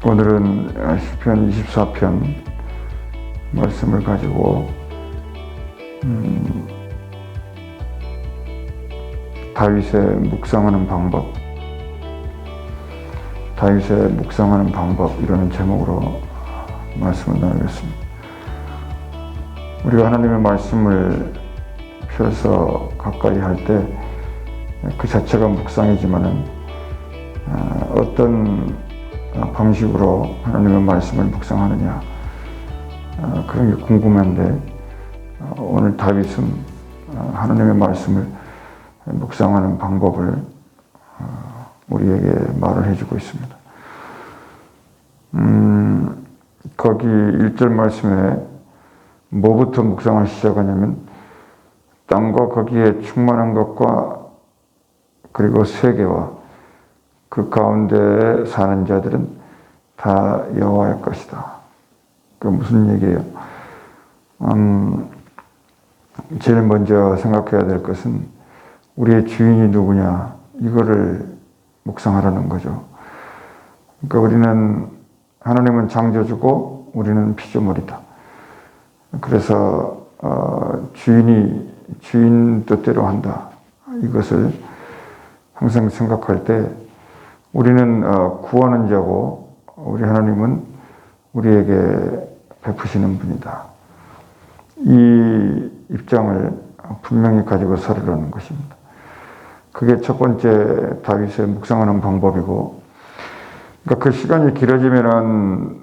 오늘은 시편 24편 말씀을 가지고 다윗의 묵상하는 방법 이라는 제목으로 말씀을 나누겠습니다. 우리가 하나님의 말씀을 펴서 가까이 할 때 그 자체가 묵상이지만은 어떤 방식으로 하나님의 말씀을 묵상하느냐 그런 게 궁금한데 오늘 다윗은 하나님의 말씀을 묵상하는 방법을 우리에게 말을 해주고 있습니다. 거기 1절 말씀에 뭐부터 묵상을 시작하냐면 땅과 거기에 충만한 것과 그리고 세계와 그 가운데에 사는 자들은 다 여호와의 것이다. 그 무슨 얘기예요? 제일 먼저 생각해야 될 것은 우리의 주인이 누구냐 이거를 묵상하라는 거죠. 그러니까 우리는 하나님은 창조주고 우리는 피조물이다. 그래서 주인이 주인 뜻대로 한다. 이것을 항상 생각할 때 우리는 구하는 자고 우리 하나님은 우리에게 베푸시는 분이다. 이 입장을 분명히 가지고 살으라는 것입니다. 그게 첫 번째 다윗의 묵상하는 방법이고, 그러니까 그 시간이 길어지면은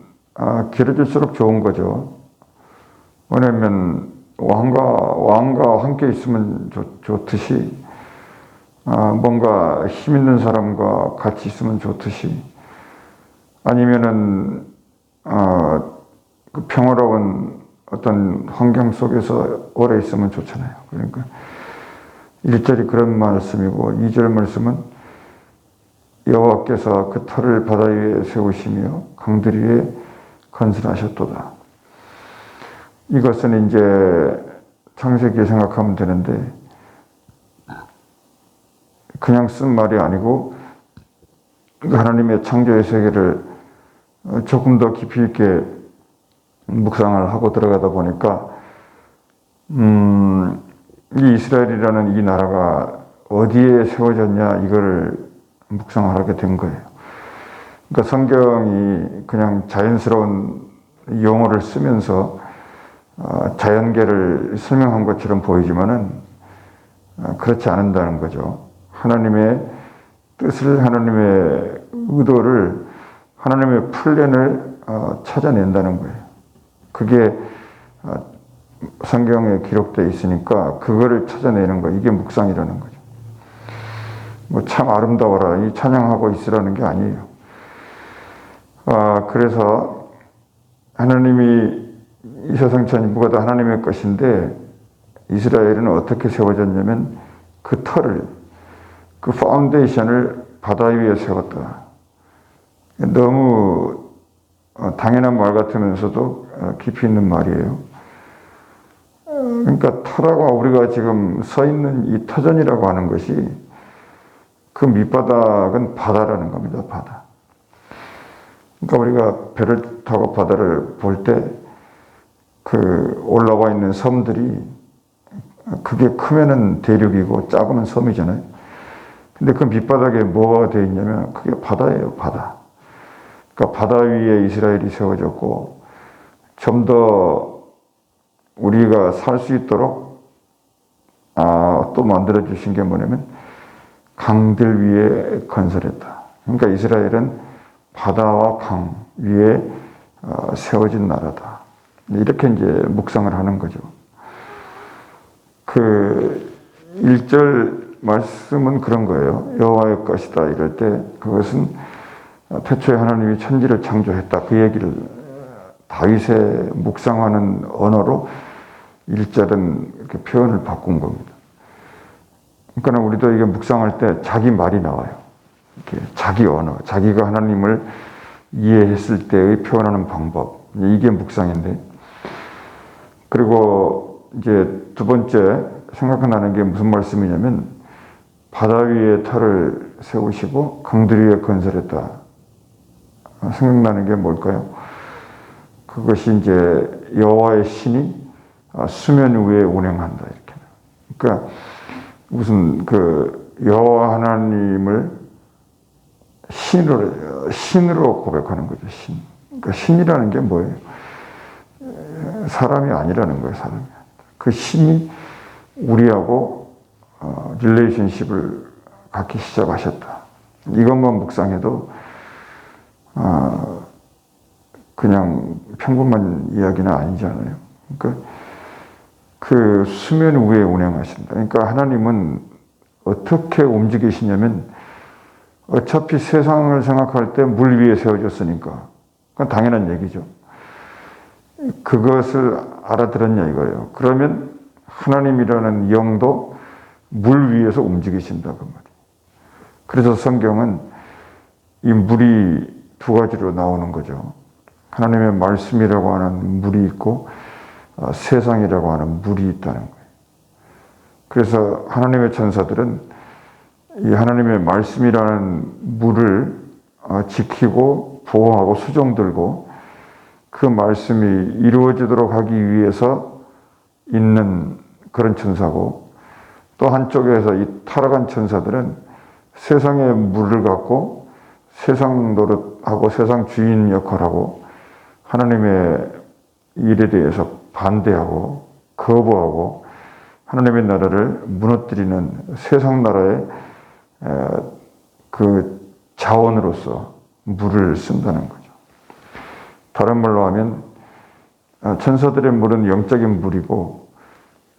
길어질수록 좋은 거죠. 왜냐하면 왕과 함께 있으면 좋듯이 뭔가 힘 있는 사람과 같이 있으면 좋듯이 아니면은 그 평화로운 어떤 환경 속에서 오래 있으면 좋잖아요. 그러니까 1절이 그런 말씀이고 2절 말씀은 여호와께서 그 터를 바다 위에 세우시며 강들 위에 건설하셨도다. 이것은 이제 창세기에 생각하면 되는데 그냥 쓴 말이 아니고 하나님의 창조의 세계를 조금 더 깊이 있게 묵상을 하고 들어가다 보니까 이 이스라엘이라는 이 나라가 어디에 세워졌냐 이거를 묵상을 하게 된 거예요. 그러니까 성경이 그냥 자연스러운 용어를 쓰면서 자연계를 설명한 것처럼 보이지만은 그렇지 않는다는 거죠. 하나님의 뜻을, 하나님의 의도를, 하나님의 플랜을 찾아낸다는 거예요. 그게 성경에 기록되어 있으니까 그거를 찾아내는 거, 이게 묵상이라는 거죠. 뭐 참 아름다워라, 이 찬양하고 있으라는 게 아니에요. 그래서 하나님이 이 세상 전부가 다 하나님의 것인데 이스라엘은 어떻게 세워졌냐면 그 터를, 그 파운데이션을 바다 위에 세웠다. 너무 당연한 말 같으면서도 깊이 있는 말이에요. 그러니까 터라고 우리가 지금 서 있는 이 터전이라고 하는 것이 그 밑바닥은 바다라는 겁니다. 바다. 그러니까 우리가 배를 타고 바다를 볼 때 그 올라와 있는 섬들이 그게 크면은 대륙이고 작으면 섬이잖아요. 근데 그 밑바닥에 뭐가 되어 있냐면 그게 바다예요, 바다. 그러니까 바다 위에 이스라엘이 세워졌고 좀 더 우리가 살 수 있도록 또 만들어 주신 게 뭐냐면 강들 위에 건설했다. 그러니까 이스라엘은 바다와 강 위에 세워진 나라다. 이렇게 이제 묵상을 하는 거죠. 그 1절 말씀은 그런 거예요. 여호와의 것이다 이럴 때 그것은 태초에 하나님이 천지를 창조했다. 그 얘기를 다윗의 묵상하는 언어로 1절은 이렇게 표현을 바꾼 겁니다. 그러니까 우리도 이게 묵상할 때 자기 말이 나와요. 이렇게 자기 언어, 자기가 하나님을 이해했을 때의 표현하는 방법. 이게 묵상인데. 그리고 이제 두 번째 생각나는 게 무슨 말씀이냐면 바다 위에 터를 세우시고 강들 위에 건설했다. 생각나는 게 뭘까요? 그것이 이제 여호와의 신이 수면 위에 운행한다 이렇게. 그러니까 무슨 그 여호와 하나님을 신으로 고백하는 거죠. 신. 그러니까 신이라는 게 뭐예요? 사람이 아니라는 거예요. 사람이. 그 신이 우리하고 릴레이션십을 갖기 시작하셨다. 이것만 묵상해도 그냥 평범한 이야기는 아니잖아요. 그러니까 그 수면 위에 운행하신다. 그러니까 하나님은 어떻게 움직이시냐면 어차피 세상을 생각할 때 물 위에 세워졌으니까 그건 당연한 얘기죠. 그것을 알아들었냐 이거예요. 그러면 하나님이라는 영도 물 위에서 움직이신다 그 말이에요. 그래서 성경은 이 물이 두 가지로 나오는 거죠. 하나님의 말씀이라고 하는 물이 있고 세상이라고 하는 물이 있다는 거예요. 그래서 하나님의 천사들은 이 하나님의 말씀이라는 물을 지키고 보호하고 수종들고 그 말씀이 이루어지도록 하기 위해서 있는 그런 천사고, 또 한쪽에서 이 타락한 천사들은 세상의 물을 갖고 세상 노릇하고 세상 주인 역할하고 하나님의 일에 대해서 반대하고 거부하고 하나님의 나라를 무너뜨리는 세상 나라의 그 자원으로서 물을 쓴다는 거죠. 다른 말로 하면 천사들의 물은 영적인 물이고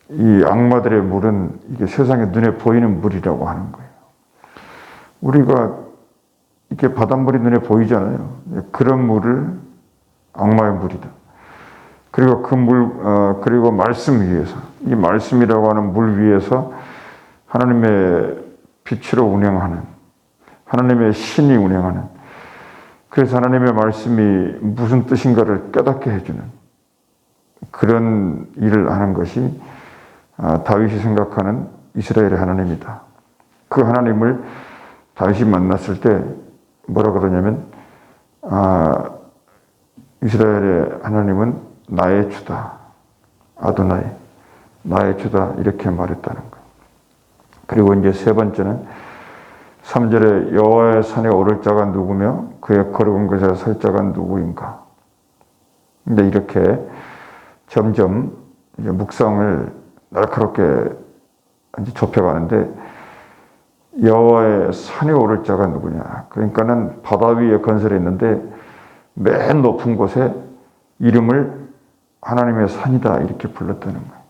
이 악마들의 물은 이게 세상에 눈에 보이는 물이라고 하는 거예요. 우리가 이렇게 바닷물이 눈에 보이잖아요. 그런 물을 악마의 물이다. 그리고 그 물, 그리고 말씀 위에서, 이 말씀이라고 하는 물 위에서 하나님의 빛으로 운행하는, 하나님의 신이 운행하는, 그래서 하나님의 말씀이 무슨 뜻인가를 깨닫게 해주는 그런 일을 하는 것이 다윗이 생각하는 이스라엘의 하나님이다. 그 하나님을 다윗이 만났을 때 뭐라 그러냐면, 이스라엘의 하나님은 나의 주다. 아도나이. 나의 주다. 이렇게 말했다는 거예요. 그리고 이제 세 번째는 3절에 여호와의 산에 오를 자가 누구며 그의 걸어온 곳에 설 자가 누구인가. 근데 이렇게 점점 이제 묵상을 날카롭게 이제 좁혀가는데 여호와의 산에 오를 자가 누구냐. 그러니까는 바다 위에 건설했는데 맨 높은 곳에 이름을 하나님의 산이다 이렇게 불렀다는 거예요.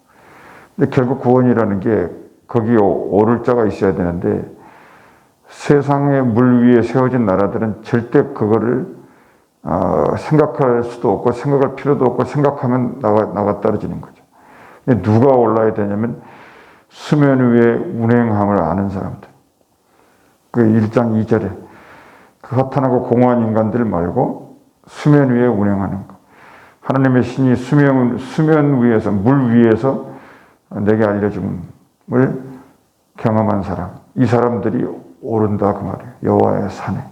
근데 결국 구원이라는 게 거기 오를 자가 있어야 되는데 세상의 물 위에 세워진 나라들은 절대 그거를 생각할 수도 없고 생각할 필요도 없고 생각하면 나가 떨어지는 거죠. 근데 누가 올라야 되냐면 수면 위에 운행함을 아는 사람들. 그 1장 2절에 그 허탄하고 공허한 인간들 말고 수면 위에 운행하는 것. 하나님의 신이 수면 위에서, 물 위에서 내게 알려줌을 경험한 사람. 이 사람들이 오른다 그 말이에요. 여호와의 산에.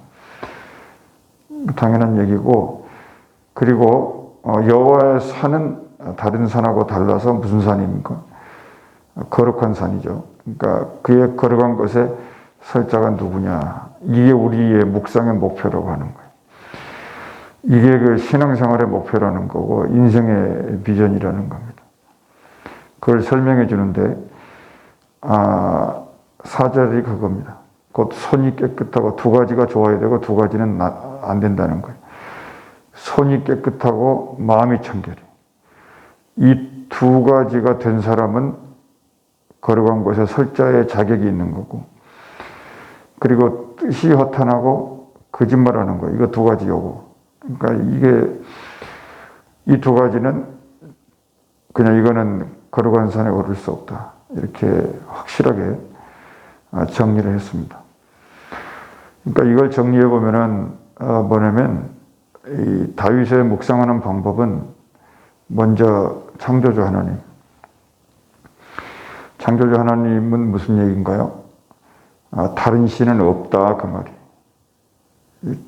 당연한 얘기고, 그리고 여호와의 산은 다른 산하고 달라서 무슨 산입니까? 거룩한 산이죠. 그러니까 그의 거룩한 것에 설 자가 누구냐. 이게 우리의 묵상의 목표라고 하는 거예요. 이게 그 신앙생활의 목표라는 거고 인생의 비전이라는 겁니다. 그걸 설명해 주는데 4절이 그겁니다. 곧 손이 깨끗하고 두 가지가 좋아야 되고 두 가지는 안 된다는 거예요. 손이 깨끗하고 마음이 청결해. 이 두 가지가 된 사람은 거룩한 곳에 설 자의 자격이 있는 거고, 그리고 뜻이 허탄하고 거짓말하는 거예요. 이거 두 가지 요구. 그러니까 이게 이 두 가지는 그냥 이거는 거룩한 산에 오를 수 없다. 이렇게 확실하게 정리를 했습니다. 그러니까 이걸 정리해 보면은 뭐냐면 이 다윗의 묵상하는 방법은 먼저 창조주 하나님. 창조주 하나님은 무슨 얘기인가요? 다른 신은 없다 그 말이에요.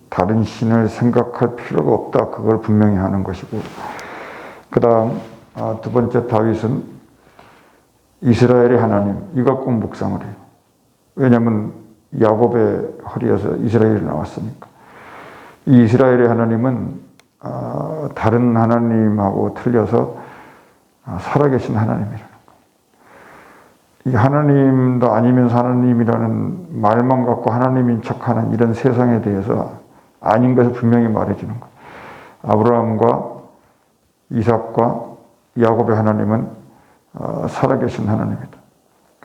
다른 신을 생각할 필요가 없다. 그걸 분명히 하는 것이고, 그 다음 두 번째 다윗은 이스라엘의 하나님, 이걸 꼭 묵상을 해요. 왜냐하면 야곱의 허리에서 이스라엘이 나왔으니까. 이 이스라엘의 하나님은 다른 하나님하고 틀려서 살아계신 하나님이라는 거예요. 이 하나님도 아니면서 하나님이라는 말만 갖고 하나님인 척하는 이런 세상에 대해서 아닌 것을 분명히 말해주는 거예요. 아브라함과 이삭과 야곱의 하나님은 살아계신 하나님이다.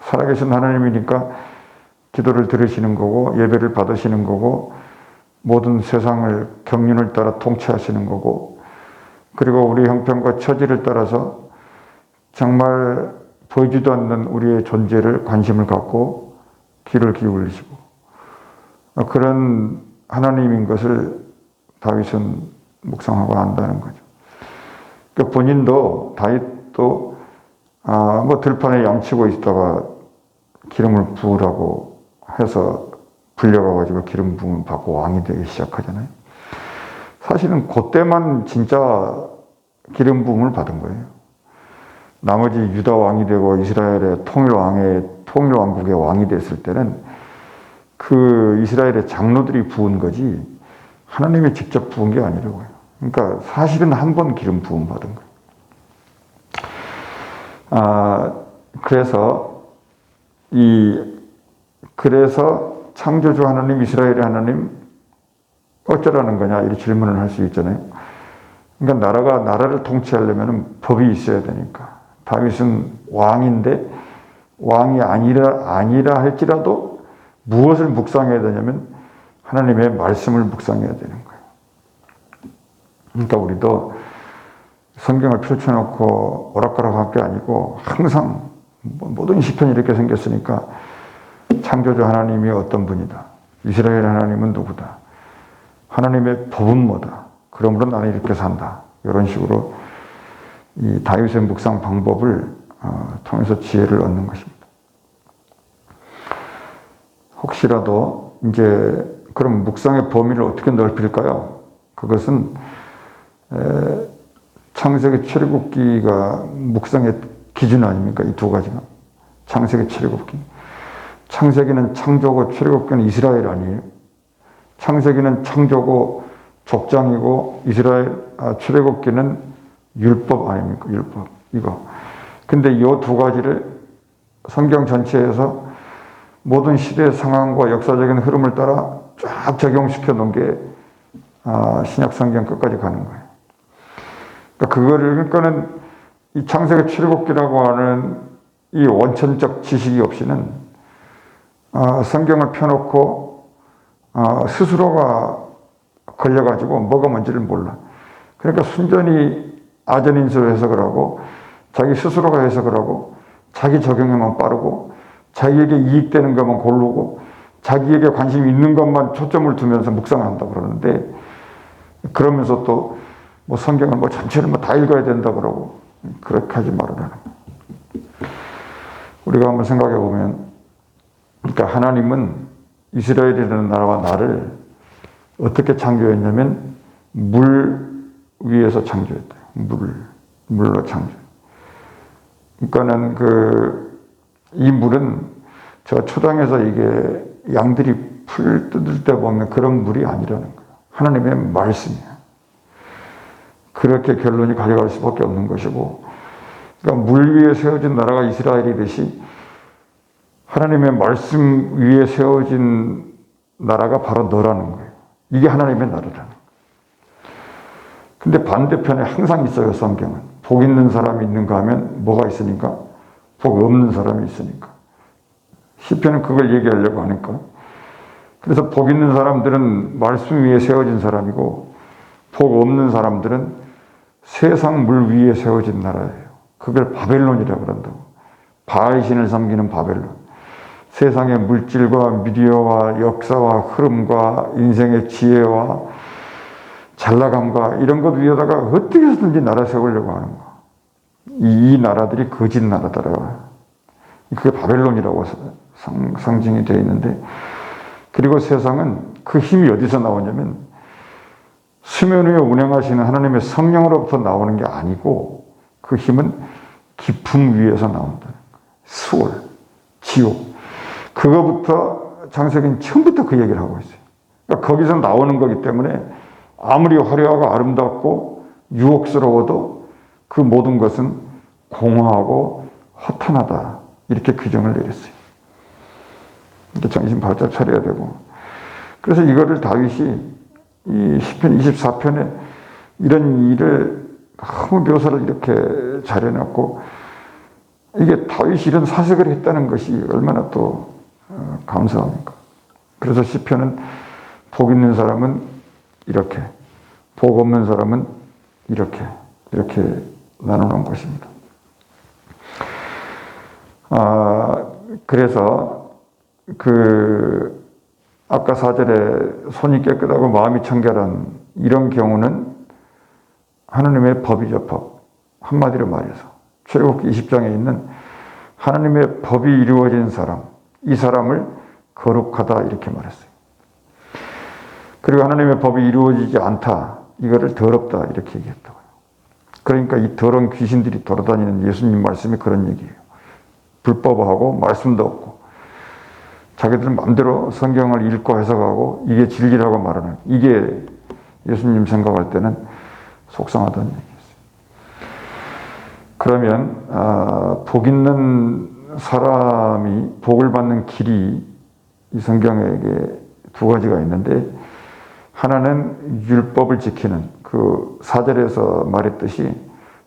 살아계신 하나님이니까 기도를 들으시는 거고 예배를 받으시는 거고 모든 세상을 경륜을 따라 통치하시는 거고, 그리고 우리 형편과 처지를 따라서 정말 보이지도 않는 우리의 존재를 관심을 갖고 귀를 기울이시고 그런 하나님인 것을 다윗은 묵상하고 안다는 거죠. 그러니까 본인도 다윗도 뭐 들판에 양치고 있다가 기름을 부으라고 해서 불려가가지고 기름 부음을 받고 왕이 되기 시작하잖아요. 사실은 그때만 진짜 기름 부음을 받은 거예요. 나머지 유다 왕이 되고 이스라엘의 통일 왕국의 왕이 됐을 때는 그 이스라엘의 장로들이 부은 거지 하나님이 직접 부은 게 아니라고요. 그러니까 사실은 한 번 기름 부음 받은 거예요. 그래서 창조주 하나님, 이스라엘의 하나님 어쩌라는 거냐 이렇게 질문을 할 수 있잖아요. 그러니까 나라를 통치하려면 법이 있어야 되니까. 다윗은 왕인데 왕이 아니라 할지라도 무엇을 묵상해야 되냐면 하나님의 말씀을 묵상해야 되는 거예요. 그러니까 우리도 성경을 펼쳐놓고 오락가락할 게 아니고 항상 모든 시편이 이렇게 생겼으니까 창조주 하나님이 어떤 분이다. 이스라엘 하나님은 누구다. 하나님의 법은 뭐다. 그러므로 나는 이렇게 산다. 이런 식으로 이 다윗의 묵상 방법을 통해서 지혜를 얻는 것입니다. 혹시라도 이제 그럼 묵상의 범위를 어떻게 넓힐까요? 그것은 창세기 출애굽기가 묵상의 기준 아닙니까? 이 두 가지가. 창세기 출애굽기. 창세기는 창조고 출애굽기는 이스라엘 아니에요. 창세기는 창조고 족장이고 출애굽기는 율법 아닙니까? 율법. 이거. 근데 이 두 가지를 성경 전체에서 모든 시대 상황과 역사적인 흐름을 따라 쫙 적용시켜 놓은 게 신약 성경 끝까지 가는 거예요. 그러니까는 이 창세기 출애굽기라고 하는 이 원천적 지식이 없이는 성경을 펴놓고 스스로가 걸려가지고 뭐가 뭔지를 몰라. 그러니까 순전히 아전인수로 해석을 하고 자기 스스로가 해석을 하고 자기 적용에만 빠르고 자기에게 이익되는 것만 고르고 자기에게 관심 있는 것만 초점을 두면서 묵상한다 그러는데, 그러면서 또 뭐 성경을 뭐 전체를 뭐 다 읽어야 된다 그러고 그렇게 하지 말으라는 거예요. 우리가 한번 생각해 보면, 그러니까 하나님은 이스라엘이라는 나라와 나를 어떻게 창조했냐면 물 위에서 창조했대요. 물로 창조. 그러니까는 이 물은 저 초당에서 이게 양들이 풀 뜯을 때 보면 그런 물이 아니라는 거예요. 하나님의 말씀이에요. 그렇게 결론이 가져갈 수밖에 없는 것이고, 그러니까 물 위에 세워진 나라가 이스라엘이듯이 하나님의 말씀 위에 세워진 나라가 바로 너라는 거예요. 이게 하나님의 나라라는 거예요. 근데 반대편에 항상 있어요, 성경은. 복 있는 사람이 있는가 하면 뭐가 있으니까? 복 없는 사람이 있으니까. 시편은 그걸 얘기하려고 하니까. 그래서 복 있는 사람들은 말씀 위에 세워진 사람이고, 복 없는 사람들은 세상 물 위에 세워진 나라예요. 그걸 바벨론이라고 그런다고. 바알 신을 섬기는 바벨론. 세상의 물질과 미디어와 역사와 흐름과 인생의 지혜와 잘나감과 이런 것 위에다가 어떻게 해서든지 나라 세우려고 하는 거야. 이 나라들이 거짓 나라더라고요. 그게 바벨론이라고 상징이 되어 있는데, 그리고 세상은 그 힘이 어디서 나오냐면 수면 위에 운행하시는 하나님의 성령으로부터 나오는 게 아니고 그 힘은 깊음 위에서 나온다. 수월, 지옥. 그거부터 창세기는 처음부터 그 얘기를 하고 있어요. 그러니까 거기서 나오는 거기 때문에 아무리 화려하고 아름답고 유혹스러워도 그 모든 것은 공허하고 허탄하다. 이렇게 규정을 내렸어요. 이렇게 정신 바짝 차려야 되고. 그래서 이거를 다윗이 이 시편 24편에 이런 일을 너무 묘사를 이렇게 잘해놨고, 이게 다윗이 이런 사색을 했다는 것이 얼마나 또 감사합니까? 그래서 시편은 복 있는 사람은 이렇게, 복 없는 사람은 이렇게 나누는 것입니다. 그래서 아까 4절에 손이 깨끗하고 마음이 청결한 이런 경우는 하나님의 법이죠, 법. 한마디로 말해서 출애굽기 20장에 있는 하나님의 법이 이루어진 사람, 이 사람을 거룩하다 이렇게 말했어요. 그리고 하나님의 법이 이루어지지 않다, 이거를 더럽다 이렇게 얘기했다고요. 그러니까 이 더러운 귀신들이 돌아다니는 예수님 말씀이 그런 얘기예요. 불법하고 말씀도 없고 자기들 마음대로 성경을 읽고 해석하고 이게 진리라고 말하는, 이게 예수님 생각할 때는 속상하다는 얘기였어요. 그러면 복 있는 사람이 복을 받는 길이 이 성경에게 두 가지가 있는데, 하나는 율법을 지키는, 그 4절에서 말했듯이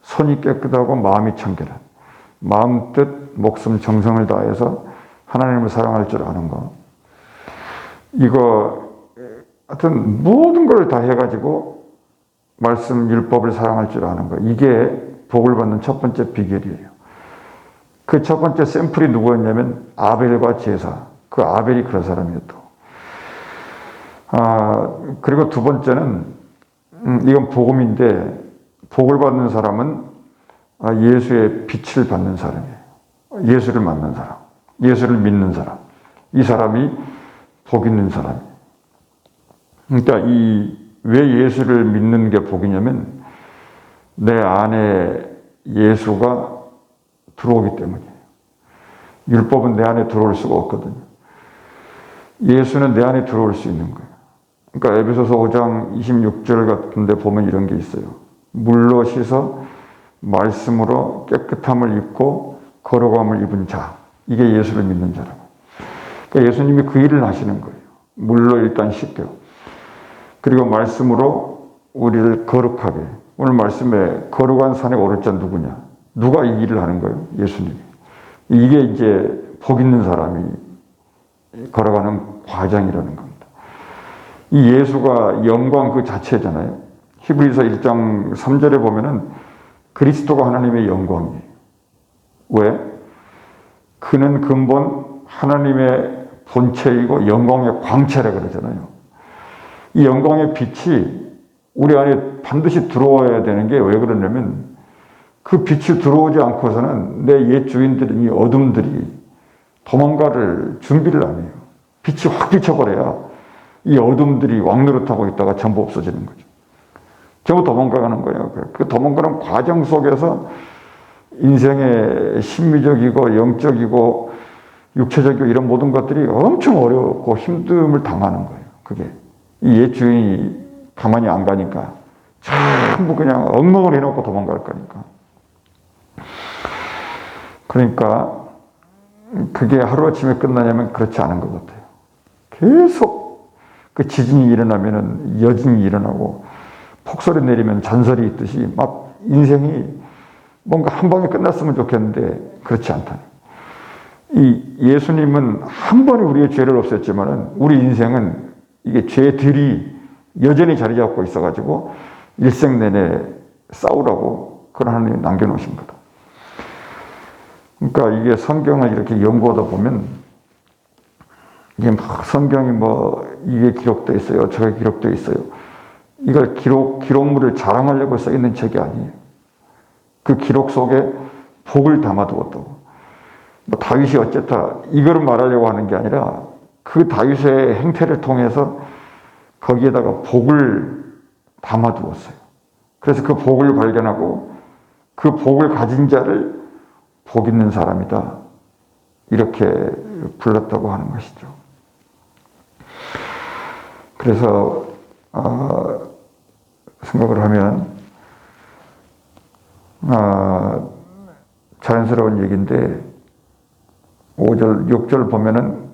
손이 깨끗하고 마음이 청결한, 마음 뜻 목숨 정성을 다해서 하나님을 사랑할 줄 아는 거. 이거 하여튼 모든 걸 다 해가지고 말씀 율법을 사랑할 줄 아는 거, 이게 복을 받는 첫 번째 비결이에요. 그 첫 번째 샘플이 누구였냐면 아벨과 제사. 그 아벨이 그런 사람이었다고. 그리고 두 번째는 이건 복음인데, 복을 받는 사람은 예수의 빛을 받는 사람이에요. 예수를 만난 사람, 예수를 믿는 사람, 이 사람이 복 있는 사람이에요. 그러니까 왜 예수를 믿는 게 복이냐면 내 안에 예수가 들어오기 때문이에요. 율법은 내 안에 들어올 수가 없거든요. 예수는 내 안에 들어올 수 있는 거예요. 그러니까 에베소서 5장 26절 같은 데 보면 이런 게 있어요. 물로 씻어 말씀으로 깨끗함을 입고 거룩함을 입은 자. 이게 예수를 믿는 자라고. 그러니까 예수님이 그 일을 하시는 거예요. 물로 일단 씻겨. 그리고 말씀으로 우리를 거룩하게. 오늘 말씀에 거룩한 산에 오를 자 누구냐? 누가 이 일을 하는 거예요? 예수님이. 이게 이제 복 있는 사람이 걸어가는 과정이라는 겁니다. 이 예수가 영광 그 자체잖아요. 히브리서 1장 3절에 보면은 그리스도가 하나님의 영광이에요. 왜? 그는 근본 하나님의 본체이고 영광의 광채라 그러잖아요. 이 영광의 빛이 우리 안에 반드시 들어와야 되는 게 왜 그러냐면, 그 빛이 들어오지 않고서는 내 옛 주인들인 이 어둠들이 도망갈 준비를 안 해요. 빛이 확 비춰버려야 이 어둠들이 왕노릇하고 있다가 전부 없어지는 거죠. 전부 도망가는 거예요. 그 도망가는 과정 속에서 인생의 심미적이고 영적이고 육체적이고 이런 모든 것들이 엄청 어렵고 힘듦을 당하는 거예요. 그게 이 옛 주인이 가만히 안 가니까 전부 그냥 엉망을 해놓고 도망갈 거니까. 그러니까 그게 하루아침에 끝나냐면 그렇지 않은 것 같아요. 계속 그 지진이 일어나면은 여진이 일어나고 폭설이 내리면 잔설이 있듯이 막 인생이 뭔가 한 방에 끝났으면 좋겠는데 그렇지 않다. 이 예수님은 한 번에 우리의 죄를 없앴지만은 우리 인생은 이게 죄들이 여전히 자리 잡고 있어가지고 일생 내내 싸우라고 그런 하나님이 남겨놓으신 거다. 그러니까 이게 성경을 이렇게 연구하다 보면 이게 막 성경이 뭐 이게 기록되어 있어요, 저게 기록되어 있어요. 이걸 기록물을 자랑하려고 써 있는 책이 아니에요. 그 기록 속에 복을 담아두었다고. 뭐 다윗이 어쨌다 이거를 말하려고 하는 게 아니라 그 다윗의 행태를 통해서 거기에다가 복을 담아두었어요. 그래서 그 복을 발견하고 그 복을 가진 자를 복 있는 사람이다, 이렇게 불렀다고 하는 것이죠. 그래서 생각을 하면 자연스러운 얘기인데 5절, 6절 보면은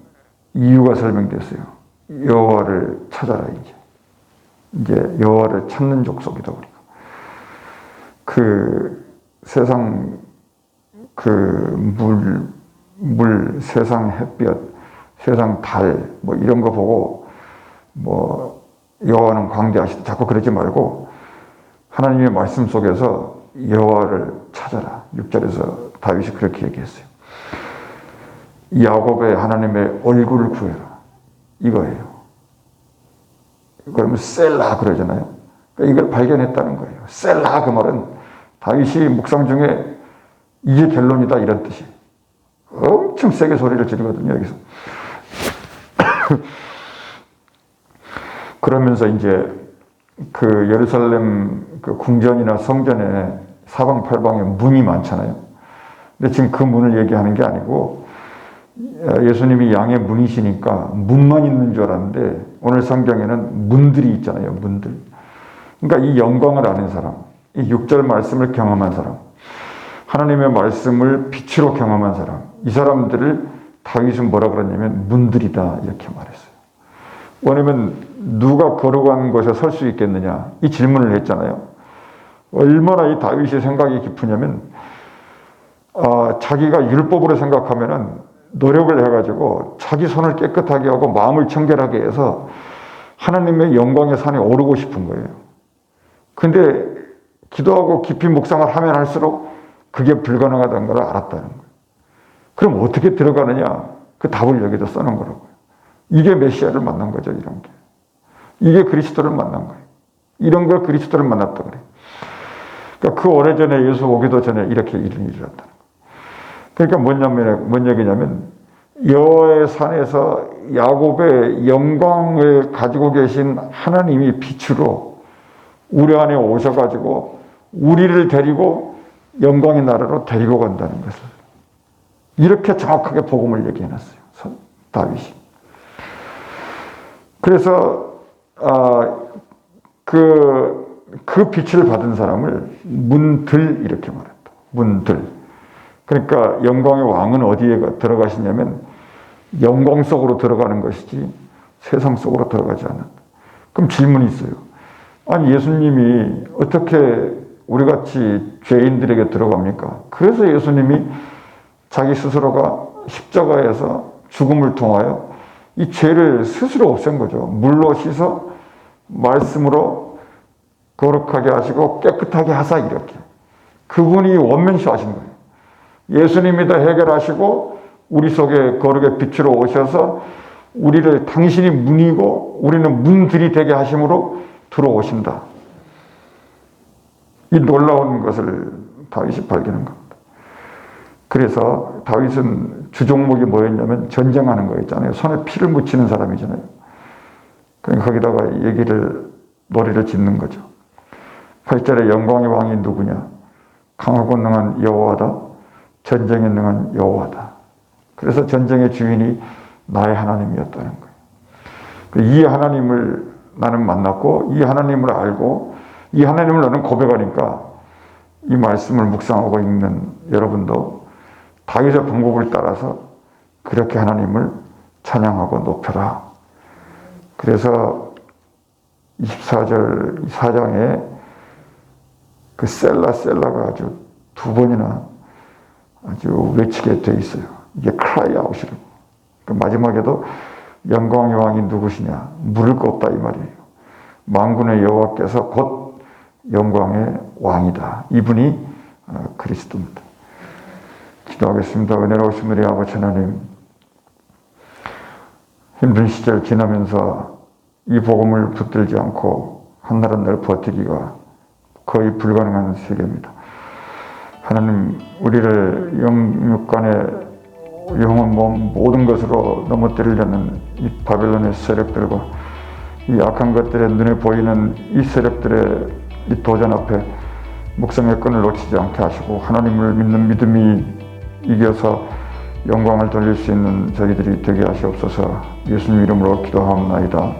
이유가 설명됐어요. 여호와를 찾아라. 이제 여호와를 찾는 족속이다. 우리가 그 세상 그 물, 세상 햇볕, 세상 달 뭐 이런 거 보고 뭐 여호와는 광대하시다 자꾸 그러지 말고 하나님의 말씀 속에서 여호와를 찾아라. 6절에서 다윗이 그렇게 얘기했어요. 야곱의 하나님의 얼굴을 구해라, 이거예요. 그러면 셀라 그러잖아요. 그러니까 이걸 발견했다는 거예요. 셀라, 그 말은 다윗이 묵상 중에 이게 결론이다, 이런 뜻이에요. 엄청 세게 소리를 지르거든요, 여기서. 그러면서 이제 그 예루살렘 그 궁전이나 성전에 사방팔방에 문이 많잖아요. 근데 지금 그 문을 얘기하는 게 아니고 예수님이 양의 문이시니까 문만 있는 줄 알았는데 오늘 성경에는 문들이 있잖아요, 문들. 그러니까 이 영광을 아는 사람, 이 6절 말씀을 경험한 사람, 하나님의 말씀을 빛으로 경험한 사람, 이 사람들을 다윗은 뭐라 그랬냐면 문들이다, 이렇게 말했어요. 왜냐면 누가 걸어간 곳에 설 수 있겠느냐, 이 질문을 했잖아요. 얼마나 이 다윗의 생각이 깊으냐면 자기가 율법으로 생각하면은 노력을 해가지고 자기 손을 깨끗하게 하고 마음을 청결하게 해서 하나님의 영광의 산에 오르고 싶은 거예요. 근데 기도하고 깊이 묵상을 하면 할수록 그게 불가능하다는 걸 알았다는 거예요. 그럼 어떻게 들어가느냐? 그 답을 여기다 써놓은 거라고요. 이게 메시아를 만난 거죠, 이런 게. 이게 그리스도를 만난 거예요. 이런 걸 그리스도를 만났다 그래요. 그러니까 그 오래전에 예수 오기도 전에 이렇게 일을 일어났다는 거예요. 그러니까 뭔 얘기냐면 여호와의 산에서 야곱의 영광을 가지고 계신 하나님이 빛으로 우리 안에 오셔가지고 우리를 데리고 영광의 나라로 데리고 간다는 것을 이렇게 정확하게 복음을 얘기해놨어요, 다윗이. 그래서 그 빛을 받은 사람을 문들, 이렇게 말했다. 문들. 그러니까 영광의 왕은 어디에 들어가시냐면 영광 속으로 들어가는 것이지 세상 속으로 들어가지 않는다. 그럼 질문이 있어요. 아니, 예수님이 어떻게 우리같이 죄인들에게 들어갑니까? 그래서 예수님이 자기 스스로가 십자가에서 죽음을 통하여 이 죄를 스스로 없앤 거죠. 물로 씻어 말씀으로 거룩하게 하시고 깨끗하게 하사, 이렇게. 그분이 원맨쇼 하신 거예요. 예수님이 다 해결하시고 우리 속에 거룩의 빛으로 오셔서 우리를 당신이 문이고 우리는 문들이 되게 하심으로 들어오신다. 이 놀라운 것을 다윗이 발견한 겁니다. 그래서 다윗은 주종목이 뭐였냐면 전쟁하는 거였잖아요. 손에 피를 묻히는 사람이잖아요. 그러니까 거기다가 노래를 짓는 거죠. 8절에 영광의 왕이 누구냐? 강하고 능한 여호와다. 전쟁에 능한 여호와다. 그래서 전쟁의 주인이 나의 하나님이었다는 거예요. 이 하나님을 나는 만났고 이 하나님을 알고 이 하나님을 나는 고백하니까 이 말씀을 묵상하고 읽는 여러분도 다윗의 방법을 따라서 그렇게 하나님을 찬양하고 높여라. 그래서 24절 4장에 그 셀라가 아주 두 번이나 아주 외치게 돼 있어요. 이게 cry out이라고. 그 마지막에도 영광의 왕이 누구시냐? 물을 거 없다, 이 말이에요. 만군의 여호와께서 곧 영광의 왕이다. 이분이 그리스도입니다. 기도하겠습니다. 은혜로우신 우리 아버지 하나님, 힘든 시절 지나면서 이 복음을 붙들지 않고 한나라 늘 버티기가 거의 불가능한 세계입니다. 하나님, 우리를 영육간의 영혼, 몸 모든 것으로 넘어뜨리려는 이 바벨론의 세력들과 이 악한 것들의 눈에 보이는 이 세력들의 이 도전 앞에 묵성의 끈을 놓치지 않게 하시고 하나님을 믿는 믿음이 이겨서 영광을 돌릴 수 있는 저희들이 되게 하시옵소서. 예수님 이름으로 기도하옵나이다.